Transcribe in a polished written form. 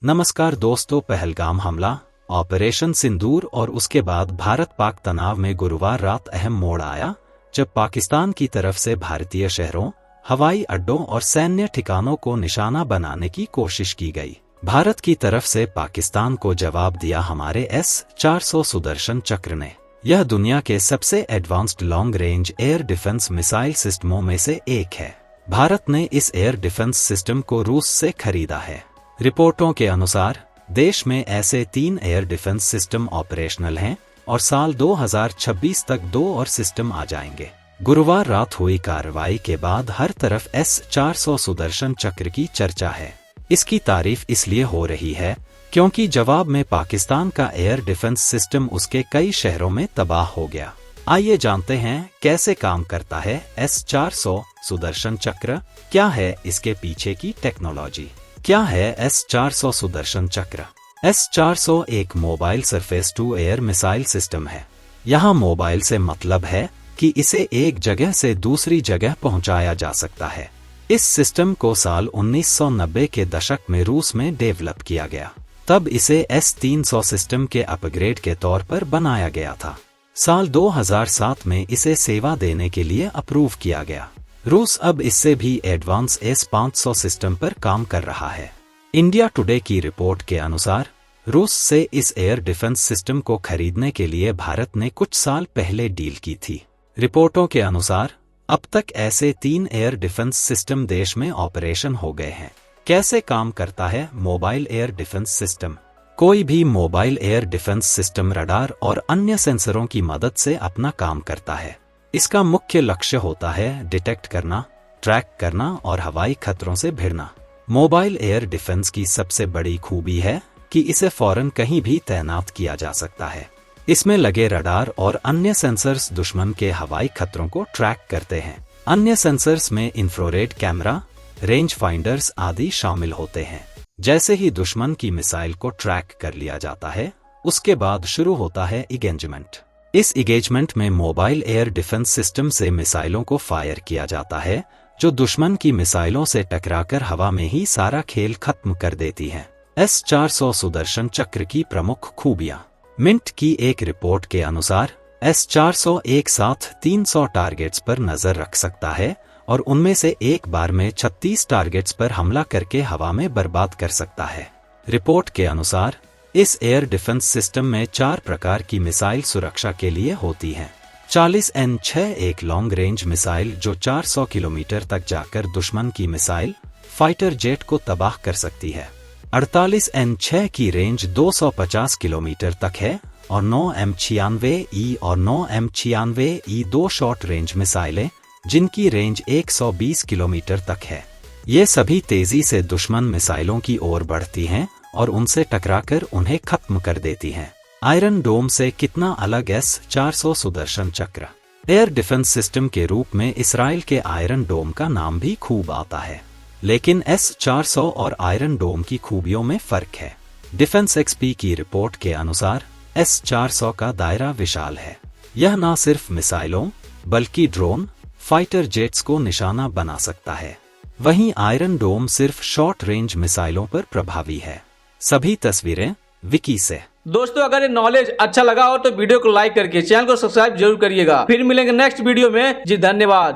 नमस्कार दोस्तों, पहलगाम हमला, ऑपरेशन सिंदूर और उसके बाद भारत पाक तनाव में गुरुवार रात अहम मोड़ आया जब पाकिस्तान की तरफ से भारतीय शहरों, हवाई अड्डों और सैन्य ठिकानों को निशाना बनाने की कोशिश की गई। भारत की तरफ से पाकिस्तान को जवाब दिया हमारे S-400 सुदर्शन चक्र ने। यह दुनिया के सबसे advanced long range air defence missile सिस्टमों में से एक है। भारत ने इस एयर डिफेंस सिस्टम को रूस से खरीदा है। रिपोर्टों के अनुसार देश में ऐसे 3 एयर डिफेंस सिस्टम ऑपरेशनल हैं और साल 2026 तक 2 और सिस्टम आ जाएंगे। गुरुवार रात हुई कार्रवाई के बाद हर तरफ S-400 सुदर्शन चक्र की चर्चा है। इसकी तारीफ इसलिए हो रही है क्योंकि जवाब में पाकिस्तान का एयर डिफेंस सिस्टम उसके कई शहरों में तबाह हो गया। आइए जानते हैं कैसे काम करता है S-400 सुदर्शन चक्र, क्या है इसके पीछे की टेक्नोलॉजी। क्या है S-400 सुदर्शन चक्र। S-400 एक mobile surface to air missile system है। यहाँ मोबाइल से मतलब है कि इसे एक जगह से दूसरी जगह पहुंचाया जा सकता है। इस सिस्टम को साल 1990 के दशक में रूस में डेवलप किया गया। तब इसे S-300 सिस्टम के अपग्रेड के तौर पर बनाया गया था। साल 2007 में इसे सेवा देने के लिए अप्रूव किया गया। रूस अब इससे भी एडवांस S-500 सिस्टम पर काम कर रहा है। इंडिया टुडे की रिपोर्ट के अनुसार रूस से इस एयर डिफेंस सिस्टम को खरीदने के लिए भारत ने कुछ साल पहले डील की थी। रिपोर्टों के अनुसार अब तक ऐसे 3 एयर डिफेंस सिस्टम देश में ऑपरेशन हो गए हैं। कैसे काम करता है मोबाइल एयर डिफेंस सिस्टम। कोई भी mobile air defence system radar और अन्य सेंसरों की मदद से अपना काम करता है। इसका मुख्य लक्ष्य होता है डिटेक्ट करना, ट्रैक करना और हवाई खतरों से भिड़ना। मोबाइल एयर डिफेंस की सबसे बड़ी खूबी है कि इसे फौरन कहीं भी तैनात किया जा सकता है। इसमें लगे रडार और अन्य सेंसर्स दुश्मन के हवाई खतरों को ट्रैक करते हैं। अन्य सेंसर्स में इंफ्रारेड कैमरा, रेंज फाइंडर्स आदि शामिल होते हैं। जैसे ही दुश्मन की मिसाइल को ट्रैक कर लिया जाता है, उसके बाद शुरू होता है इंगेजमेंट। इस इंगेजमेंट में मोबाइल एयर डिफेंस सिस्टम से मिसाइलों को फायर किया जाता है, जो दुश्मन की मिसाइलों से टकराकर हवा में ही सारा खेल खत्म कर देती हैं। S-400 सुदर्शन चक्र की प्रमुख खूबियां। मिंट की एक रिपोर्ट के अनुसार S-400 एक साथ 300 टारगेट्स पर नजर रख सकता है और उनमें से एक बार में 36 टारगेट्स पर हमला करके हवा में बर्बाद कर सकता है। रिपोर्ट के अनुसार इस एयर डिफेंस सिस्टम में 4 प्रकार की मिसाइल सुरक्षा के लिए होती हैं। 40N6 एक लॉन्ग रेंज मिसाइल जो 400 किलोमीटर तक जाकर दुश्मन की मिसाइल, फाइटर जेट को तबाह कर सकती है। 48N6 की रेंज 250 किलोमीटर तक है और 9M96E और 9M96E 2 शॉर्ट रेंज मिसाइलें जिनकी रेंज 120 किलोमीटर तक है। ये सभी तेजी से दुश्मन मिसाइलों की ओर बढ़ती हैं और उनसे टकराकर उन्हें खत्म कर देती हैं। आयरन डोम से कितना अलग S-400 सुदर्शन चक्र। एयर डिफेंस सिस्टम के रूप में इसराइल के आयरन डोम का नाम भी खूब आता है, लेकिन S-400 और आयरन डोम की खूबियों में फर्क है। डिफेंस एक्सपी की रिपोर्ट के अनुसार S-400 का दायरा विशाल है। यह न सिर्फ मिसाइलों बल्कि ड्रोन, फाइटर जेट्स को निशाना बना सकता है। वहीं आयरन डोम सिर्फ शॉर्ट रेंज मिसाइलों पर प्रभावी है। सभी तस्वीरें विकी से। दोस्तों, अगर ये नॉलेज अच्छा लगा हो तो वीडियो को लाइक करके चैनल को सब्सक्राइब जरूर करिएगा। फिर मिलेंगे नेक्स्ट वीडियो में। जी धन्यवाद।